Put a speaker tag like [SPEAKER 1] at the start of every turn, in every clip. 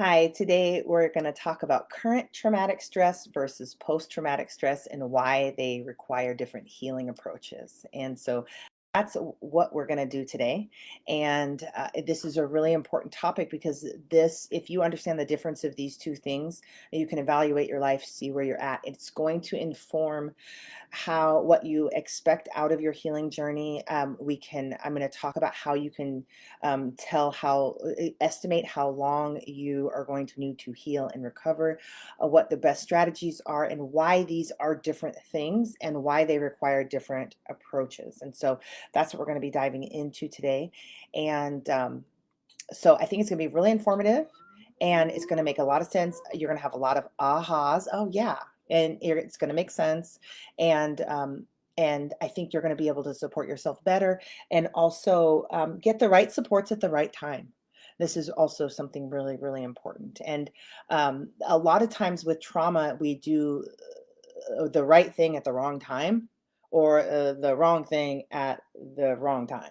[SPEAKER 1] Hi, today we're going to talk about current traumatic stress versus post-traumatic stress and why they require different healing approaches. And so that's what we're going to do today. And this is a really important topic because if you understand the difference of these two things, you can evaluate your life, see where you're at. It's going to inform what you expect out of your healing journey. I'm going to talk about how you can estimate how long you are going to need to heal and recover, what the best strategies are, and why these are different things and why they require different approaches. And so that's what we're going to be diving into today. And so I think it's going to be really informative and it's going to make a lot of sense. You're going to have a lot of ahas. Oh, yeah. And it's going to make sense. And, and I think you're going to be able to support yourself better and also get the right supports at the right time. This is also something really, really important. And a lot of times with trauma, we do the right thing at the wrong time or the wrong thing at the wrong time.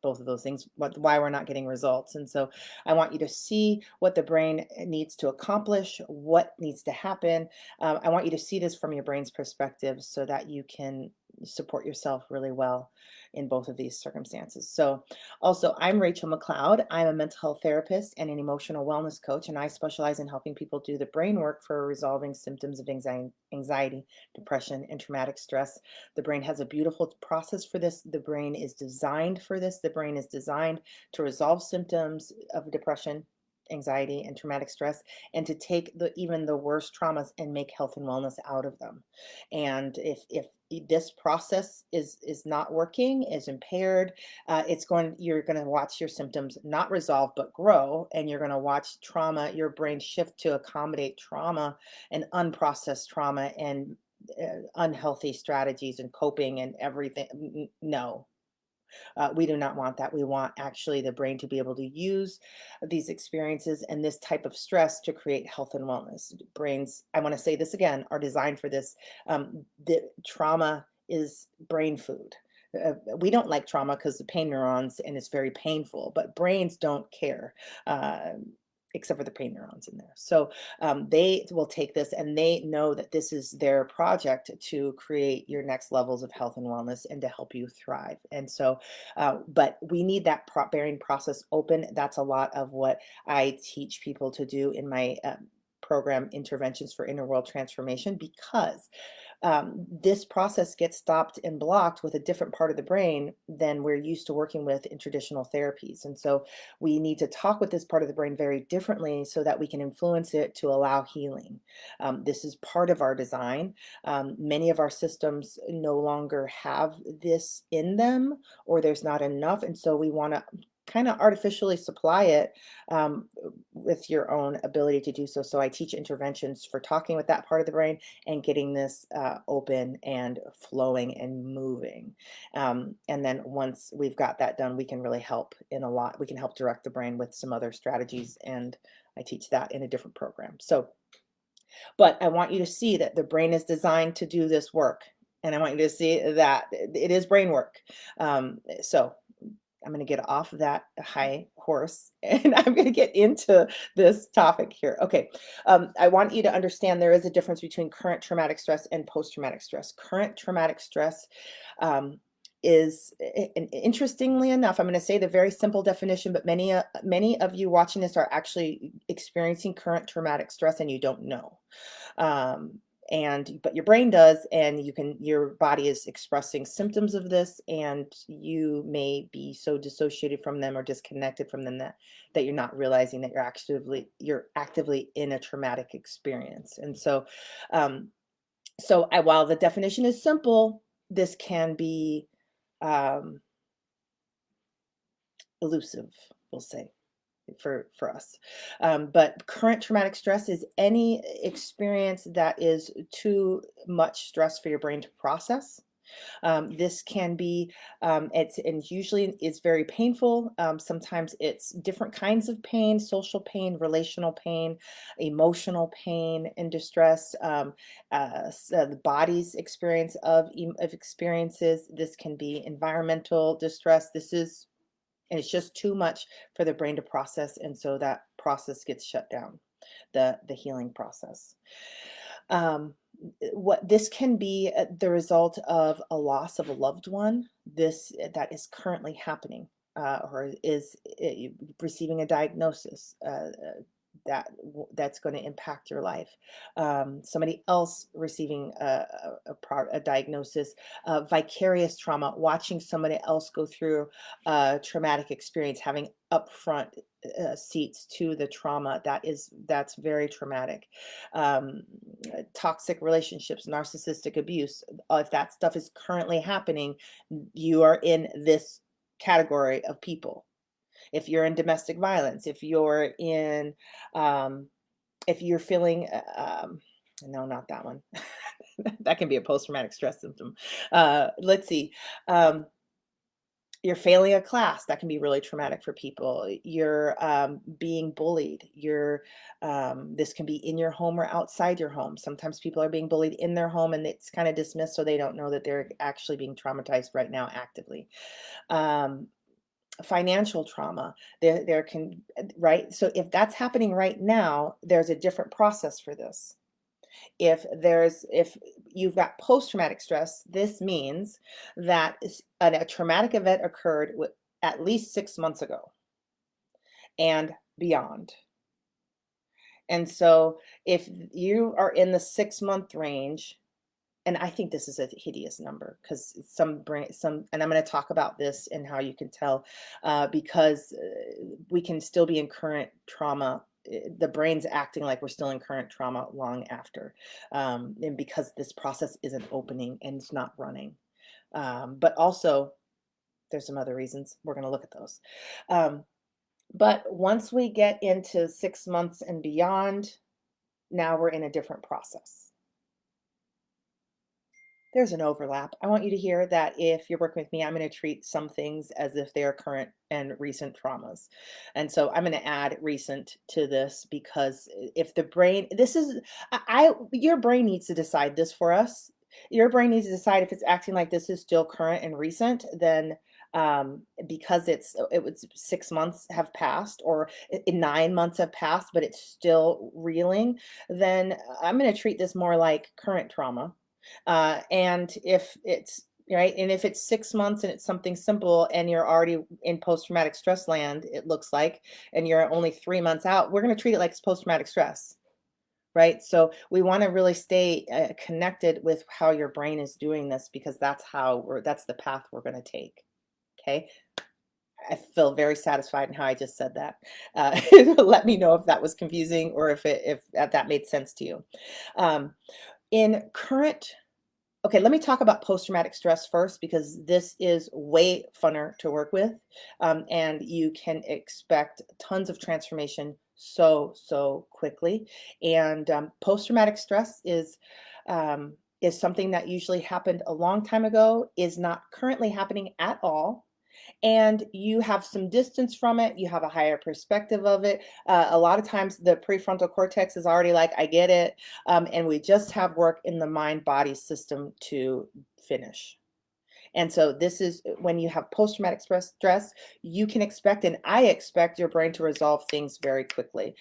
[SPEAKER 1] Both of those things, why we're not getting results. And so I want you to see what the brain needs to accomplish, what needs to happen. I want you to see this from your brain's perspective so that you can support yourself really well in both of these circumstances. So also, I'm Rachel McLeod. I'm a mental health therapist and an emotional wellness coach, and I specialize in helping people do the brain work for resolving symptoms of anxiety, depression, and traumatic stress. The brain has a beautiful process for this. The brain is designed for this. The brain is designed to resolve symptoms of depression, anxiety, and traumatic stress, and to take even the worst traumas and make health and wellness out of them. And if this process is not working, is impaired, you're going to watch your symptoms not resolve but grow, and you're going to watch your brain shift to accommodate trauma and unprocessed trauma and unhealthy strategies and coping and everything. No, we do not want that. We want actually the brain to be able to use these experiences and this type of stress to create health and wellness. Brains, I want to say this again, are designed for this. The trauma is brain food. We don't like trauma because the pain neurons and it's very painful, but brains don't care. Uh, Except for the pain neurons in there. So they will take this and they know that this is their project to create your next levels of health and wellness and to help you thrive. And so, but we need that bearing process open. That's a lot of what I teach people to do in my program, Interventions for Inner World Transformation, because this process gets stopped and blocked with a different part of the brain than we're used to working with in traditional therapies. And so we need to talk with this part of the brain very differently so that we can influence it to allow healing. This is part of our design. Many of our systems no longer have this in them, or there's not enough. And so we want to kind of artificially supply it um, with your own ability to do so. So I teach interventions for talking with that part of the brain and getting this open and flowing and moving. And then once we've got that done, we can really help in a lot. We can help direct the brain with some other strategies. And I teach that in a different program. So, but I want you to see that the brain is designed to do this work. And I want you to see that it is brain work. So I'm going to get off of that high horse and I'm going to get into this topic here. Okay. I want you to understand there is a difference between current traumatic stress and post traumatic stress. Current traumatic stress and interestingly enough, I'm going to say the very simple definition, but many of you watching this are actually experiencing current traumatic stress and you don't know. But your brain does, and your body is expressing symptoms of this, and you may be so dissociated from them or disconnected from them that you're not realizing that you're actively in a traumatic experience. And so while the definition is simple, this can be um, elusive, we'll say, for us. But current traumatic stress is any experience that is too much stress for your brain to process. This can be, and usually it's very painful. Sometimes it's different kinds of pain: social pain, relational pain, emotional pain and distress. The body's experience of experiences. This can be environmental distress. This is And it's just too much for the brain to process, and so that process gets shut down, the healing process. Um, what this can be the result of a loss of a loved one. This that is currently happening, or is receiving a diagnosis. That's going to impact your life. Somebody else receiving a diagnosis, vicarious trauma, watching somebody else go through a traumatic experience, having upfront seats to the trauma. That's very traumatic. Um, Toxic relationships, narcissistic abuse. If that stuff is currently happening, you are in this category of people. If you're in domestic violence, um, if you're feeling, no, not that one. That can be a post-traumatic stress symptom. Let's see. Um, you're failing a class, that can be really traumatic for people. You're being bullied. This can be in your home or outside your home. Sometimes people are being bullied in their home and it's kind of dismissed, so they don't know that they're actually being traumatized right now actively. Um, Financial trauma, there can, right? So if that's happening right now, there's a different process for this. If you've got post-traumatic stress, this means that a traumatic event occurred at least 6 months ago and beyond. And so if you are in the 6-month range, and I think this is a hideous number because and I'm going to talk about this and how you can tell, because we can still be in current trauma. The brain's acting like we're still in current trauma long after, and because this process isn't opening and it's not running. But also, there's some other reasons. We're going to look at those. But once we get into 6 months and beyond, now we're in a different process. There's an overlap. I want you to hear that if you're working with me, I'm going to treat some things as if they are current and recent traumas. And so I'm going to add recent to this because if the brain, this is, your brain needs to decide this for us. Your brain needs to decide if it's acting like this is still current and recent, then because it was 6 months have passed, or 9 months have passed, but it's still reeling, then I'm going to treat this more like current trauma. And if it's right, and if it's 6 months and it's something simple and you're already in post-traumatic stress land, it looks like, and you're only 3 months out, we're going to treat it like it's post-traumatic stress. Right. So we want to really stay connected with how your brain is doing this, because that's the path we're going to take. Okay. I feel very satisfied in how I just said that. Let me know if that was confusing or if that made sense to you. In current Okay, let me talk about post-traumatic stress first, because this is way funner to work with, and you can expect tons of transformation so quickly. And post-traumatic stress is something that usually happened a long time ago, is not currently happening at all, and you have some distance from it. You have a higher perspective of it. A lot of times the prefrontal cortex is already like, I get it. And we just have work in the mind body system to finish. And so this is when you have post-traumatic stress, you can expect, and I expect, your brain to resolve things very quickly.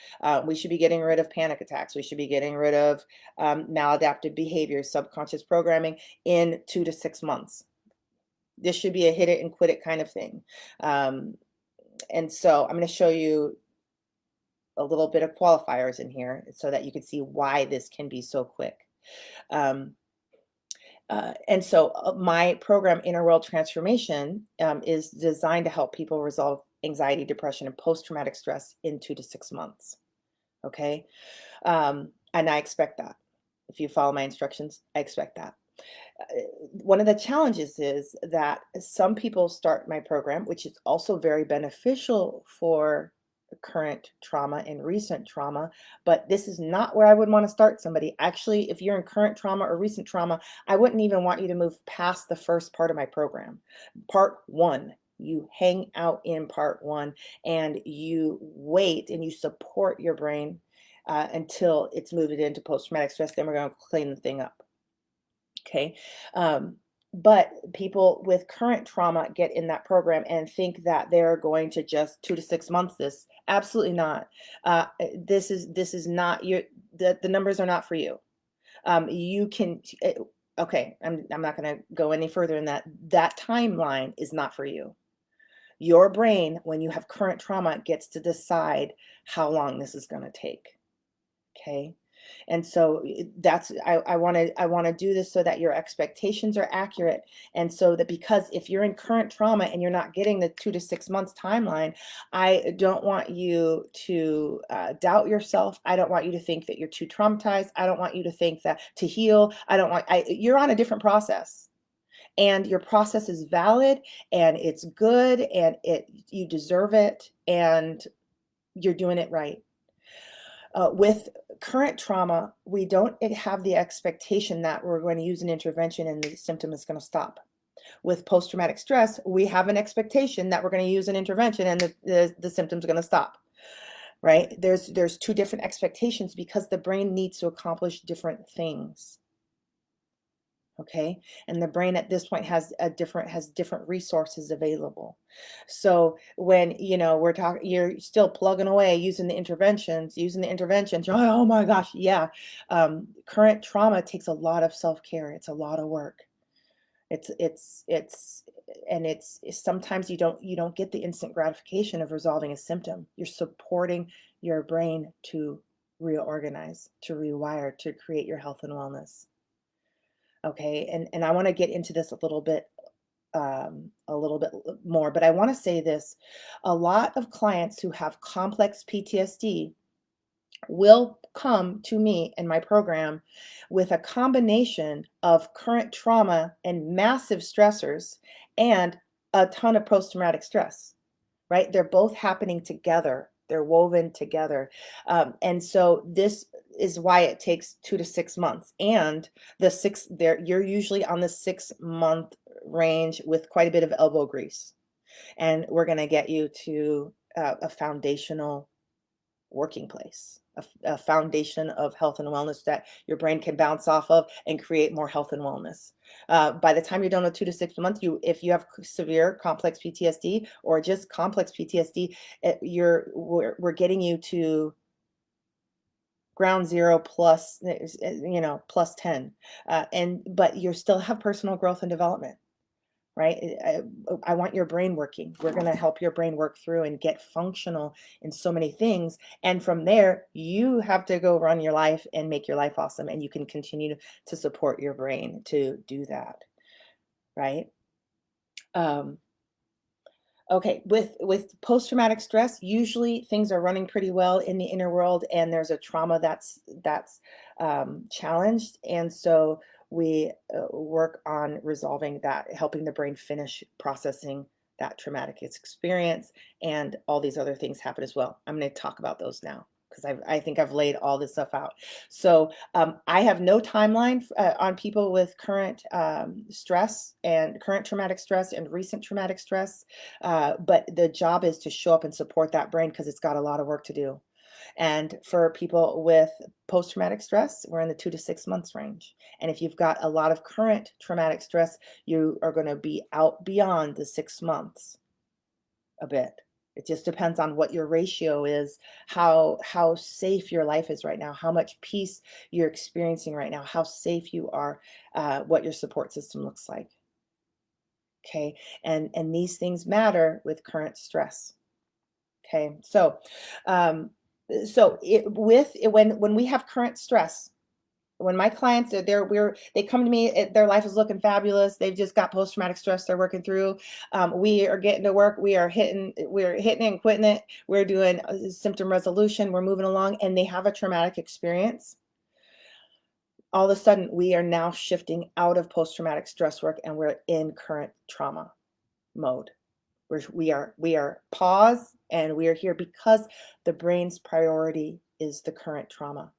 [SPEAKER 1] We should be getting rid of panic attacks. We should be getting rid of maladaptive behaviors, subconscious programming in 2 to 6 months. This should be a hit it and quit it kind of thing. And so I'm going to show you a little bit of qualifiers in here so that you can see why this can be so quick. And so my program, Inner World Transformation, is designed to help people resolve anxiety, depression, and post-traumatic stress in 2 to 6 months. Okay. And I expect that. If you follow my instructions, I expect that. One of the challenges is that some people start my program, which is also very beneficial for current trauma and recent trauma, but this is not where I would want to start somebody. Actually, if you're in current trauma or recent trauma, I wouldn't even want you to move past the first part of my program. Part 1, you hang out in part 1 and you wait and you support your brain until it's moved into post-traumatic stress. Then we're going to clean the thing up. Okay. But people with current trauma get in that program and think that they're going to just 2 to 6 months this. Absolutely not. This is not your the numbers are not for you. You can okay, I'm not gonna go any further in that. That timeline is not for you. Your brain, when you have current trauma, gets to decide how long this is gonna take. Okay. And so I want to do this so that your expectations are accurate. And so that, because if you're in current trauma and you're not getting the 2 to 6 months timeline, I don't want you to doubt yourself. I don't want you to think that you're too traumatized. I don't want you to think that to heal. I don't want, you're on a different process, and your process is valid and it's good, and you deserve it, and you're doing it right. With current trauma, we don't have the expectation that we're going to use an intervention and the symptom is going to stop. With post-traumatic stress, we have an expectation that we're going to use an intervention and the symptom's going to stop. Right? There's two different expectations because the brain needs to accomplish different things. Okay, and the brain at this point has different resources available. So when we're talking, you're still plugging away using the interventions, oh my gosh, yeah. Current trauma takes a lot of self-care. It's a lot of work. It's and sometimes you don't get the instant gratification of resolving a symptom. You're supporting your brain to reorganize, to rewire, to create your health and wellness. Okay, and I want to get into this a little bit more, but I want to say this. A lot of clients who have complex PTSD will come to me in my program with a combination of current trauma and massive stressors and a ton of post-traumatic stress, right? They're both happening together. They're woven together. And so this is why it takes 2 to 6 months. And you're usually on the 6 month range with quite a bit of elbow grease. And we're going to get you to a foundational working place, a foundation of health and wellness that your brain can bounce off of and create more health and wellness. By the time you're done with 2 to 6 months, if you have severe complex PTSD or just complex PTSD, we're getting you to ground zero plus, plus 10, but you still have personal growth and development. Right? I want your brain working. We're going to help your brain work through and get functional in so many things. And from there, you have to go run your life and make your life awesome. And you can continue to support your brain to do that. Right? Um, Okay, with post-traumatic stress, usually things are running pretty well in the inner world, and there's a trauma that's challenged, and so we work on resolving that, helping the brain finish processing that traumatic experience, and all these other things happen as well. I'm going to talk about those now because I think I've laid all this stuff out. So I have no timeline on people with current stress and current traumatic stress and recent traumatic stress. But the job is to show up and support that brain because it's got a lot of work to do. And for people with post-traumatic stress, we're in the 2 to 6 months range. And if you've got a lot of current traumatic stress, you are going to be out beyond the 6 months a bit. It just depends on what your ratio is, how safe your life is right now, how much peace you're experiencing right now, how safe you are, what your support system looks like. Okay, and these things matter with current stress. Okay, so when we have current stress, when my clients are there, they come to me, their life is looking fabulous. They've just got post-traumatic stress they're working through. We are getting to work. We're hitting it and quitting it. We're doing symptom resolution. We're moving along, and they have a traumatic experience. All of a sudden, we are now shifting out of post-traumatic stress work, and we're in current trauma mode. We are pause, and we are here because the brain's priority is the current trauma.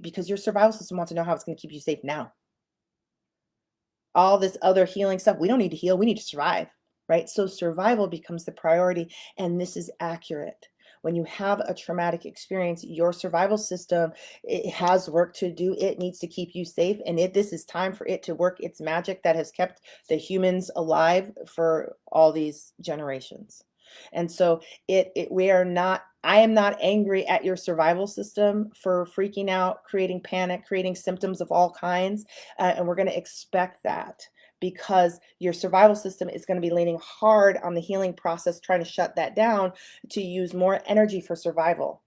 [SPEAKER 1] Because your survival system wants to know how it's going to keep you safe now. All this other healing stuff, we don't need to heal, we need to survive, right? So survival becomes the priority, and this is accurate. When you have a traumatic experience, your survival system, it has work to do. It needs to keep you safe, and this is time for it to work its magic that has kept the humans alive for all these generations. And so we are not, I am not angry at your survival system for freaking out, creating panic, creating symptoms of all kinds. And we're going to expect that because your survival system is going to be leaning hard on the healing process, trying to shut that down to use more energy for survival.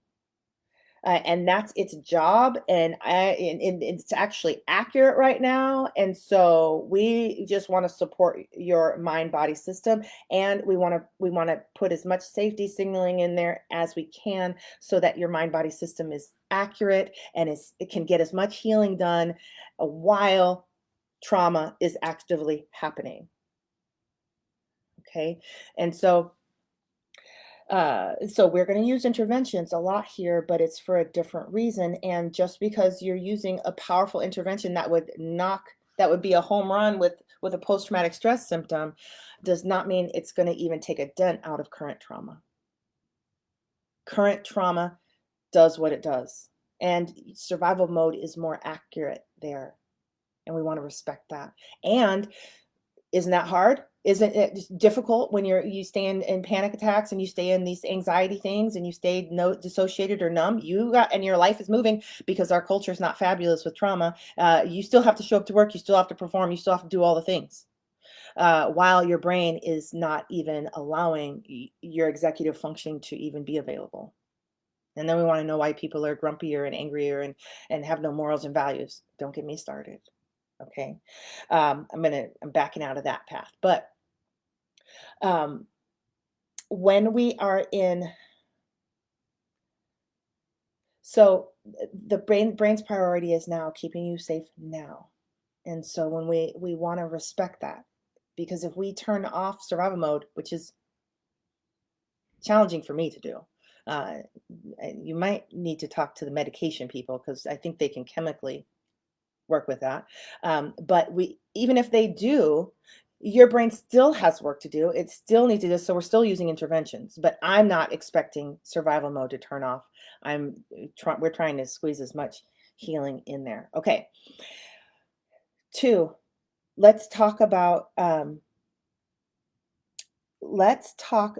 [SPEAKER 1] And that's its job, and it's actually accurate right now. And so we just want to support your mind body system, and we want to put as much safety signaling in there as we can so that your mind body system is accurate and it can get as much healing done while trauma is actively happening. Okay, and so we're going to use interventions a lot here, but it's for a different reason. And just because you're using a powerful intervention that would be a home run with a post-traumatic stress symptom, does not mean it's going to even take a dent out of current trauma. Current trauma does what it does, and survival mode is more accurate there. And we want to respect that. And isn't that hard? Isn't it just difficult when you stay in panic attacks and you stay in these anxiety things and you stay dissociated or numb? And your life is moving because our culture is not fabulous with trauma. You still have to show up to work. You still have to perform. You still have to do all the things. While your brain is not even allowing your executive function to even be available. And then we want to know why people are grumpier and angrier and have no morals and values. Don't get me started. Okay. I'm backing out of that path. But um, when we are in, so the brain's priority is now keeping you safe now. And so when we want to respect that, because if we turn off survival mode, which is challenging for me to do, uh, you might need to talk to the medication people because I think they can chemically work with that. But even if they do, your brain still has work to do. It still needs to do this. So we're still using interventions, but I'm not expecting survival mode to turn off. We're trying to squeeze as much healing in there. Okay. 2, let's talk about, let's talk.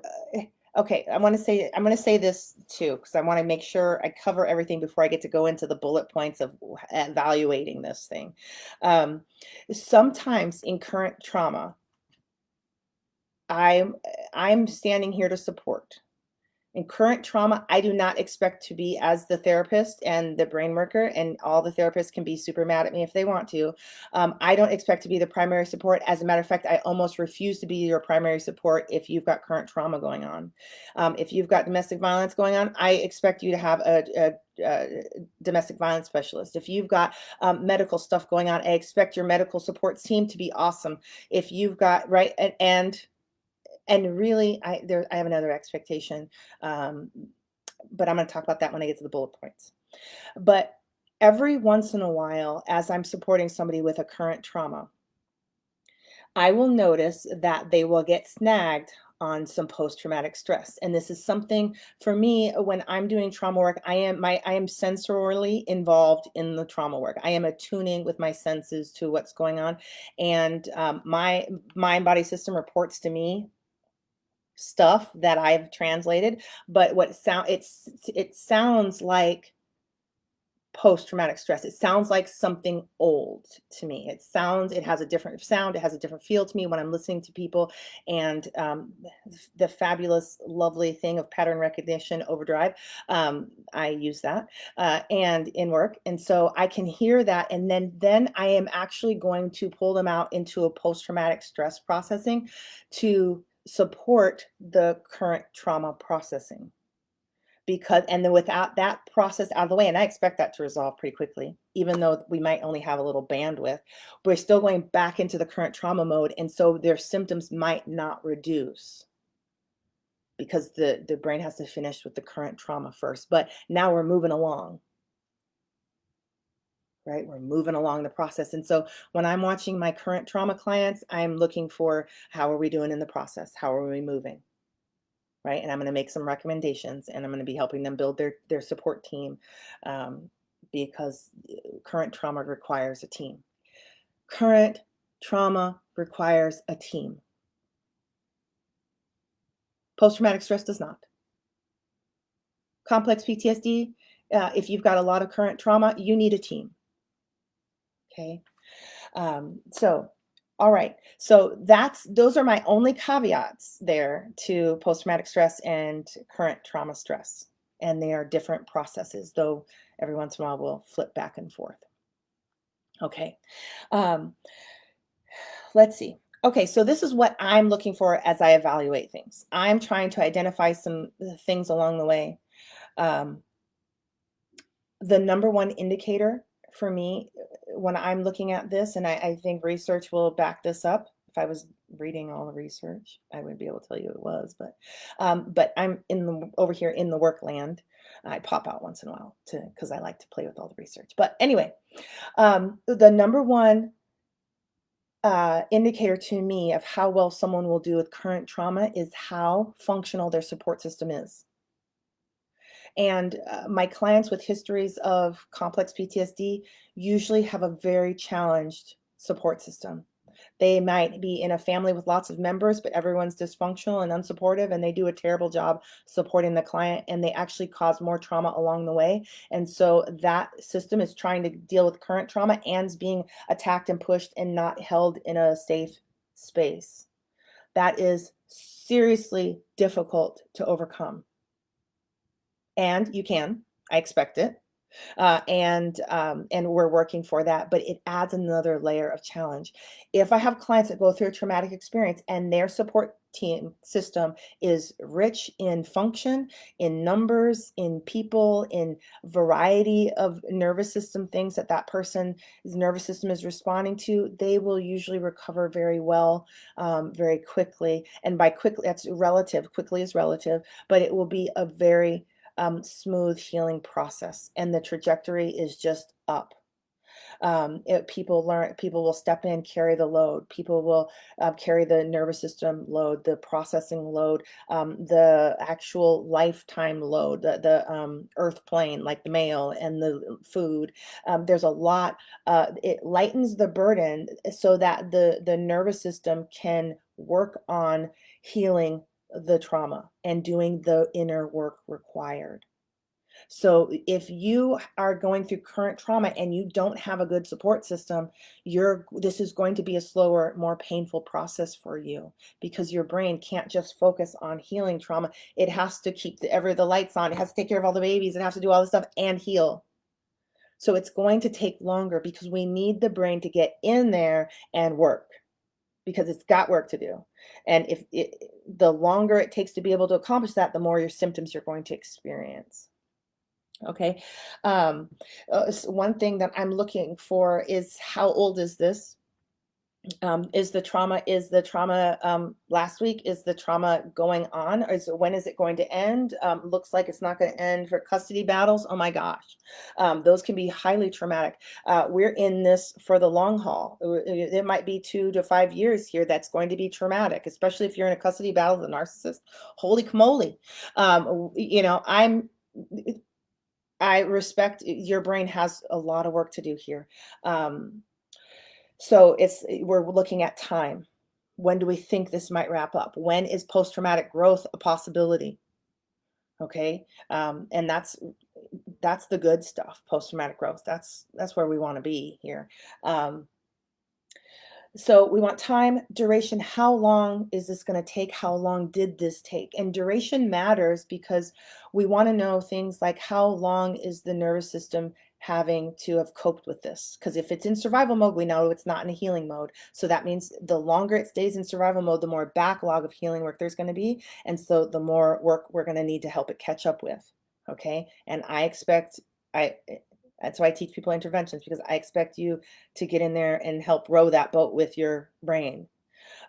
[SPEAKER 1] Okay, I'm going to say this too, because I want to make sure I cover everything before I get to go into the bullet points of evaluating this thing. Um, Sometimes in current trauma, I'm I'm standing here to support. In current trauma, I do not expect to be as the therapist and the brain worker, and all the therapists can be super mad at me if they want to. I don't expect to be the primary support. As a matter of fact, I almost refuse to be your primary support if you've got current trauma going on. If you've got domestic violence going on, I expect you to have a domestic violence specialist. If you've got medical stuff going on, I expect your medical support team to be awesome. If you've got, right, and really, I have another expectation, but I'm going to talk about that when I get to the bullet points. But every once in a while, as I'm supporting somebody with a current trauma, I will notice that they will get snagged on some post-traumatic stress. And this is something for me when I'm doing trauma work, I am sensorily involved in the trauma work. I am attuning with my senses to what's going on. And my mind body system reports to me stuff that I've translated, but it sounds like post-traumatic stress. It sounds like something old to me. It has a different sound, it has a different feel to me when I'm listening to people, and the fabulous, lovely thing of pattern recognition overdrive. I use that and in work, and so I can hear that, and then I am actually going to pull them out into a post-traumatic stress processing to support the current trauma processing. And then without that process out of the way, and I expect that to resolve pretty quickly, even though we might only have a little bandwidth, we're still going back into the current trauma mode. And so their symptoms might not reduce because the brain has to finish with the current trauma first. But now we're moving along, right? We're moving along the process. And so when I'm watching my current trauma clients, I'm looking for how are we doing in the process? How are we moving? right? And I'm going to make some recommendations, and I'm going to be helping them build their support team, um, because current trauma requires a team. Current trauma requires a team. Post-traumatic stress does not. Complex PTSD, if you've got a lot of current trauma, you need a team. Okay. So, all right. So those are my only caveats there to post-traumatic stress and current trauma stress. And they are different processes, though every once in a while we'll flip back and forth. Okay. Um, let's see. Okay, so this is what I'm looking for as I evaluate things. I'm trying to identify some things along the way. Um, the number one indicator for me when I'm looking at this, and I think research will back this up. If I was reading all the research, I would be able to tell you it was, but I'm over here in the work land. I pop out once in a while because I like to play with all the research. But anyway, the number one indicator to me of how well someone will do with current trauma is how functional their support system is. And my clients with histories of complex PTSD usually have a very challenged support system. They might be in a family with lots of members, but everyone's dysfunctional and unsupportive, and they do a terrible job supporting the client, and they actually cause more trauma along the way. And so that system is trying to deal with current trauma and is being attacked and pushed and not held in a safe space. That is seriously difficult to overcome. And you can. I expect it. And we're working for that, but it adds another layer of challenge. If I have clients that go through a traumatic experience and their support team system is rich in function, in numbers, in people, in variety of nervous system things that person's nervous system is responding to, they will usually recover very well, very quickly. And by quickly, that's relative. Quickly is relative, but it will be a very smooth healing process, and the trajectory is just up. People will step in, carry the load. People will carry the nervous system load, the processing load, the actual lifetime load, the earth plane, like the mail and the food. There's a lot. It lightens the burden so that the nervous system can work on healing the trauma and doing the inner work required. So if you are going through current trauma and you don't have a good support system, this is going to be a slower, more painful process for you because your brain can't just focus on healing trauma. It has to keep the lights on. It has to take care of all the babies. It has to do all this stuff and heal. So it's going to take longer because we need the brain to get in there and work, because it's got work to do. And the longer it takes to be able to accomplish that, the more your symptoms you're going to experience. Okay. One thing that I'm looking for is how old is this? Is the trauma last week? Is the trauma going on? When is it going to end? Looks like it's not going to end for custody battles. Oh my gosh. Those can be highly traumatic. We're in this for the long haul. It might be 2 to 5 years here that's going to be traumatic, especially if you're in a custody battle with a narcissist. Holy camoly. I respect your brain has a lot of work to do here. So we're looking at time. When do we think this might wrap up? When is post-traumatic growth a possibility? Okay. And that's the good stuff, post-traumatic growth. That's where we want to be here. So we want time, duration. How long is this going to take? How long did this take? And duration matters because we want to know things like how long is the nervous system having to have coped with this? Because if it's in survival mode, we know it's not in a healing mode. So that means the longer it stays in survival mode, the more backlog of healing work there's going to be. And so the more work we're going to need to help it catch up with. Okay. And that's why I teach people interventions, because I expect you to get in there and help row that boat with your brain,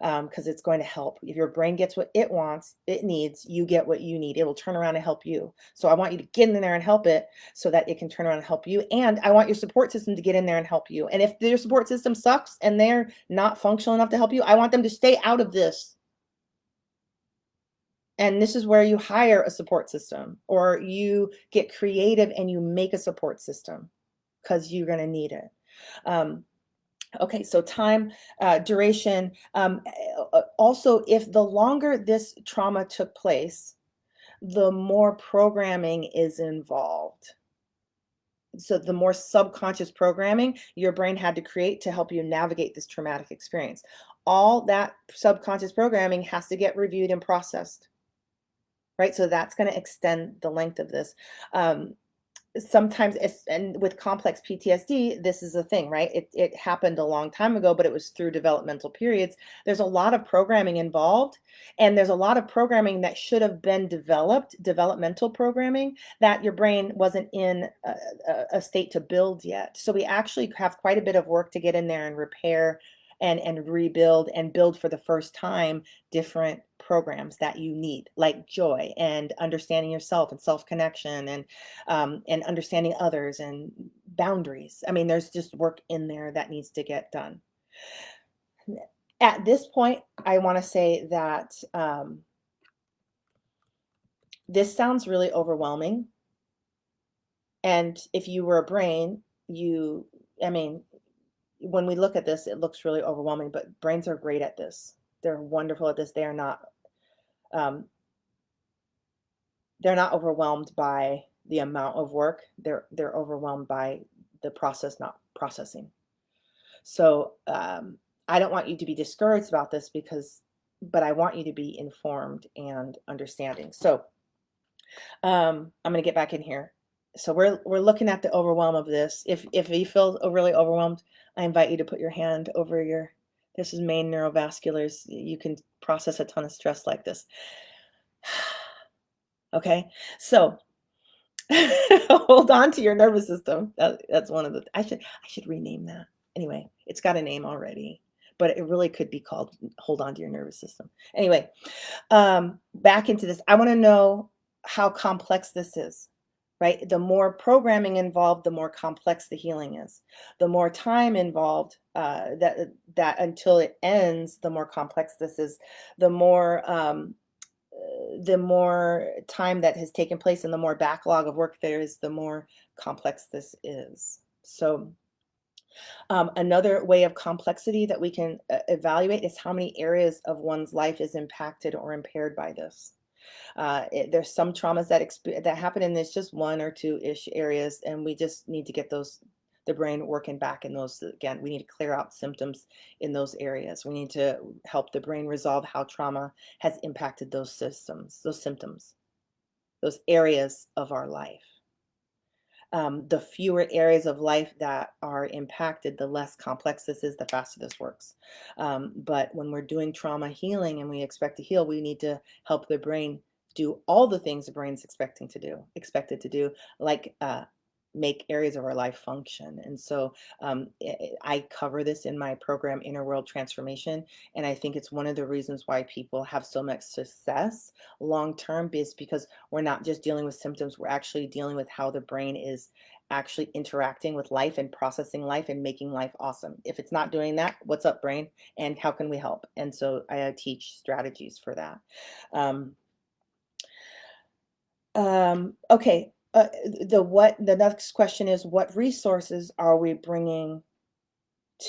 [SPEAKER 1] because it's going to help. If your brain gets what it wants, it needs, you get what you need. It will turn around and help you. So I want you to get in there and help it so that it can turn around and help you. And I want your support system to get in there and help you. And if your support system sucks and they're not functional enough to help you, I want them to stay out of this. And this is where you hire a support system, or you get creative and you make a support system because you're going to need it. Um, okay, so time, duration. Also, if the longer this trauma took place, the more programming is involved. So the more subconscious programming your brain had to create to help you navigate this traumatic experience. All that subconscious programming has to get reviewed and processed, right? So that's going to extend the length of this. Um, Sometimes it's, and with complex PTSD, this is a thing, right? It happened a long time ago, but it was through developmental periods. There's a lot of programming involved, and there's a lot of programming that should have been developed, developmental programming, that your brain wasn't in a state to build yet. So we actually have quite a bit of work to get in there and repair and rebuild and build for the first time different programs that you need, like joy and understanding yourself and self-connection and understanding others and boundaries. I mean, there's just work in there that needs to get done. At this point, I want to say that this sounds really overwhelming. And if you were a brain, I mean, when we look at this, it looks really overwhelming, but brains are great at this. They're wonderful at this. Um, they're not overwhelmed by the amount of work. They're overwhelmed by the process not processing. So I don't want you to be discouraged about this but I want you to be informed and understanding. So I'm going to get back in here. So we're looking at the overwhelm of this. If you feel really overwhelmed, I invite you to put your hand over your. This is main neurovasculars. You can process a ton of stress like this. Okay, so hold on to your nervous system. That's one of the. I should rename that. Anyway, it's got a name already, but it really could be called hold on to your nervous system. Anyway, back into this. I want to know how complex this is, right? The more programming involved, the more complex the healing is. The more time involved, that until it ends, the more complex this is. The more time that has taken place and the more backlog of work there is, the more complex this is. So another way of complexity that we can evaluate is how many areas of one's life is impacted or impaired by this. There's some traumas that happen and it's just one or two-ish areas, and we just need to get the brain working back in those. Again, we need to clear out symptoms in those areas. We need to help the brain resolve how trauma has impacted those systems, those symptoms, those areas of our life. The fewer areas of life that are impacted, the less complex this is, the faster this works. But when we're doing trauma healing and we expect to heal, we need to help the brain do all the things the brain's expected to do, like make areas of our life function. And so I cover this in my program, Inner World Transformation. And I think it's one of the reasons why people have so much success long term, is because we're not just dealing with symptoms, we're actually dealing with how the brain is actually interacting with life and processing life and making life awesome. If it's not doing that, what's up, brain? And how can we help? And so I teach strategies for that. Okay. The next question is, what resources are we bringing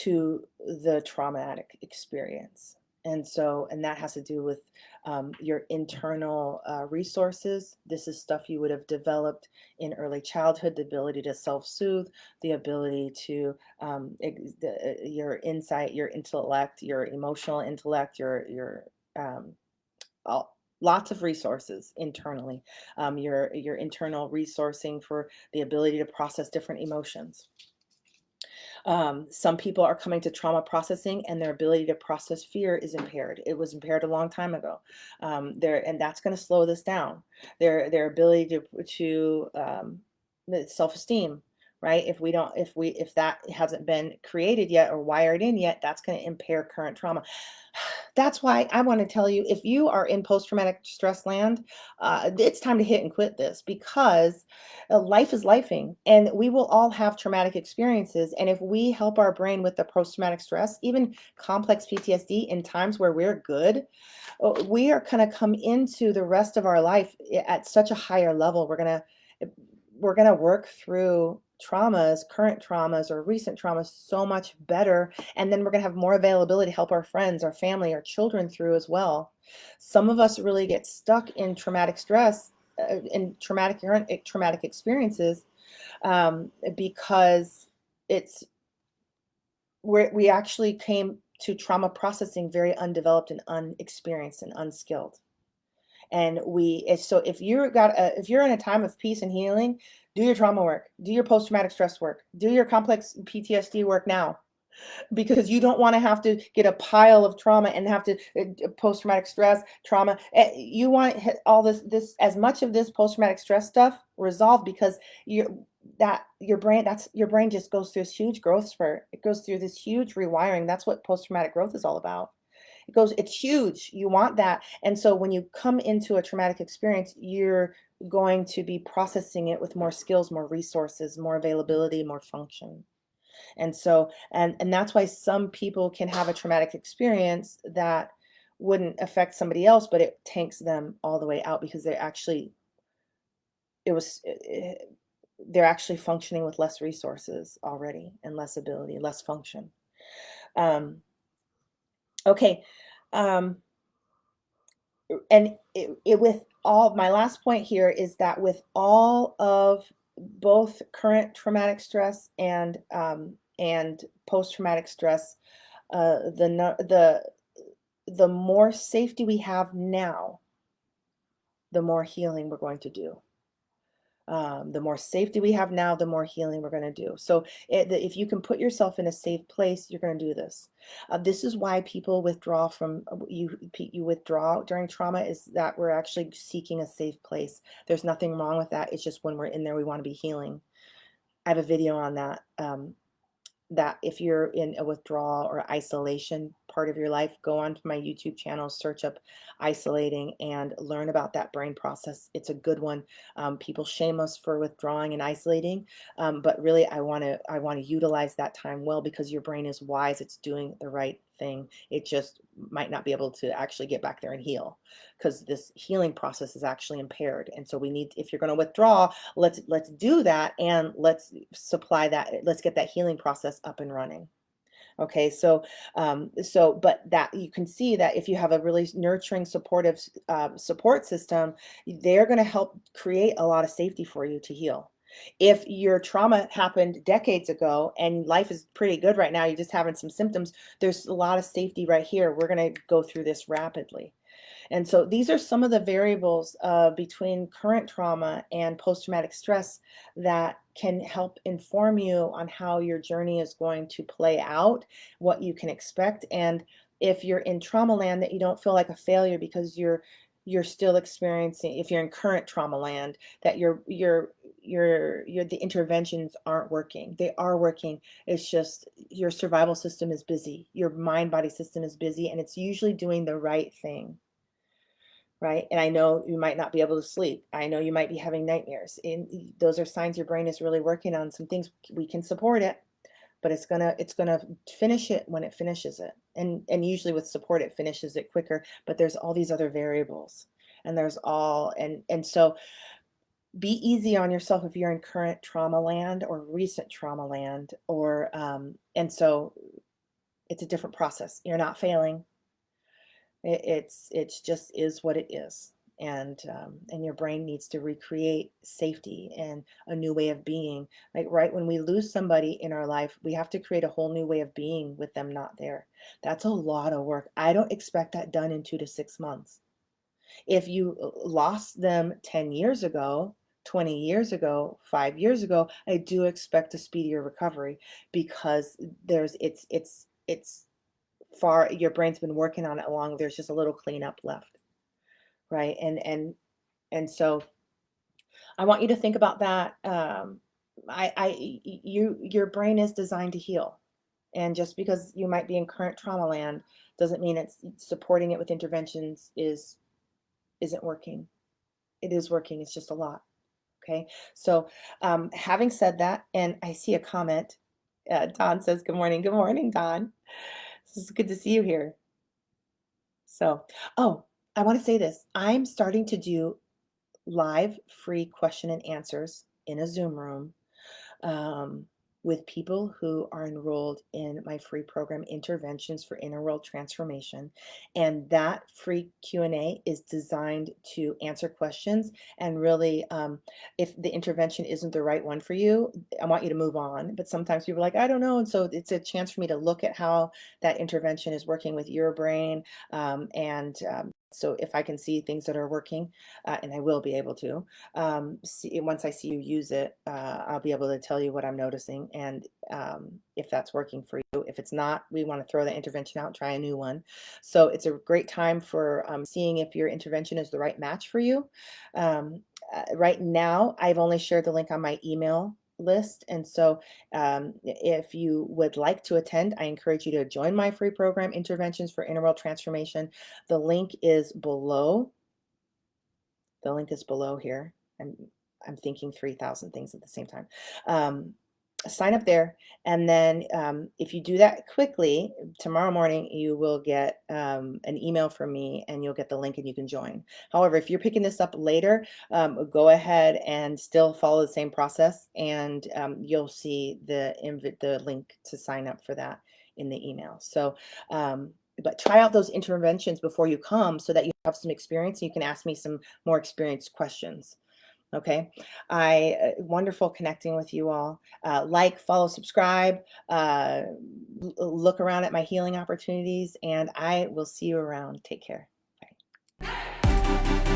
[SPEAKER 1] to the traumatic experience? And that has to do with your internal resources. This is stuff you would have developed in early childhood: the ability to self-soothe, the ability to your insight, your intellect, your emotional intellect, your lots of resources internally, your internal resourcing for the ability to process different emotions. Some people are coming to trauma processing and their ability to process fear is impaired. It was impaired a long time ago. And that's going to slow this down. Their ability to self-esteem, right? If that hasn't been created yet or wired in yet, that's going to impair current trauma. That's why I want to tell you, if you are in post-traumatic stress land, it's time to hit and quit this, because life is lifing, and we will all have traumatic experiences. And if we help our brain with the post-traumatic stress, even complex PTSD, in times where we're good, we are going to come into the rest of our life at such a higher level. We're going to work through traumas, current traumas or recent traumas, so much better. And then we're going to have more availability to help our friends, our family, our children through as well. Some of us really get stuck in traumatic stress, in traumatic experiences, because it's we actually came to trauma processing very undeveloped and unexperienced and unskilled. And so if you're in a time of peace and healing, do your trauma work, do your post-traumatic stress work, do your complex PTSD work now, because you don't want to have to get a pile of trauma and have to post-traumatic stress trauma. You want all this as much of this post-traumatic stress stuff resolved, because your brain just goes through this huge growth spurt. It goes through this huge rewiring. That's what post-traumatic growth is all about. It's huge. You want that. And so when you come into a traumatic experience, you're going to be processing it with more skills, more resources, more availability, more function. And so, and that's why some people can have a traumatic experience that wouldn't affect somebody else, but it tanks them all the way out, because it was, they're actually functioning with less resources already, and less ability, less function. Okay. Um, and with all, my last point here is that with all of both current traumatic stress and post-traumatic stress, the more safety we have now, the more healing we're going to do. The more safety we have now, the more healing we're going to do. So if you can put yourself in a safe place, you're going to do this. This is why people withdraw from you withdraw during trauma, is that we're actually seeking a safe place. There's nothing wrong with that. It's just when we're in there, we want to be healing. I have a video on that. That if you're in a withdrawal or isolation part of your life, go onto my YouTube channel, search up isolating, and learn about that brain process. It's a good one. People shame us for withdrawing and isolating, but really I want to utilize that time well, because your brain is wise. It's doing the right thing. It just might not be able to actually get back there and heal, because this healing process is actually impaired. And so we need, if you're going to withdraw, let's do that, and let's supply that, let's get that healing process up and running. Okay, but that you can see that if you have a really nurturing, supportive support system, they're going to help create a lot of safety for you to heal. If your trauma happened decades ago and life is pretty good right now, you're just having some symptoms, there's a lot of safety right here. We're going to go through this rapidly. And so these are some of the variables between current trauma and post-traumatic stress that can help inform you on how your journey is going to play out, what you can expect. And if you're in trauma land, that you don't feel like a failure because you're still experiencing, if you're in current trauma land, that the interventions aren't working. They are working. It's just your survival system is busy. Your mind body system is busy, and it's usually doing the right thing. Right? And I know you might not be able to sleep. I know you might be having nightmares. And those are signs your brain is really working on some things. We can support it, but it's gonna finish it when it finishes it. And usually with support, it finishes it quicker. But there's all these other variables, and so be easy on yourself if you're in current trauma land or recent trauma land, or and so it's a different process. You're not failing. It's just is what it is. And your brain needs to recreate safety and a new way of being. Like right when we lose somebody in our life, we have to create a whole new way of being with them not there. That's a lot of work. I don't expect that done in 2 to 6 months. If you lost them 10 years ago, 20 years ago, 5 years ago, I do expect a speedier recovery, because it's far, your brain's been working on it long, there's just a little cleanup left, right? And so I want you to think about that. Your brain is designed to heal. And just because you might be in current trauma land doesn't mean it's supporting it with interventions isn't working. It is working. It's just a lot. Okay. So, having said that, and I see a comment. Don says, "Good morning." Good morning, Don. This is good to see you here. So, oh, I want to say this. I'm starting to do live free question and answers in a Zoom room um, with people who are enrolled in my free program, Interventions for Inner World Transformation. And that free Q&A is designed to answer questions and really, if the intervention isn't the right one for you, I want you to move on. But sometimes people are like, I don't know. And so it's a chance for me to look at how that intervention is working with your brain. So if I can see things that are working, and I will be able to, once I see you use it, I'll be able to tell you what I'm noticing and if that's working for you. If it's not, we want to throw that intervention out and try a new one. So it's a great time for seeing if your intervention is the right match for you. Right now, I've only shared the link on my email list. And so if you would like to attend, I encourage you to join my free program, Interventions for Inner World Transformation. The link is below. The link is below here. I'm thinking 3,000 things at the same time. Sign up there, and then if you do that quickly, tomorrow morning you will get an email from me, and you'll get the link and you can join. However, if you're picking this up later, go ahead and still follow the same process, and you'll see the link to sign up for that in the email. So but try out those interventions before you come so that you have some experience and you can ask me some more experienced questions. Okay. Wonderful connecting with you all. Like, follow, subscribe, look around at my healing opportunities, and I will see you around. Take care. Bye.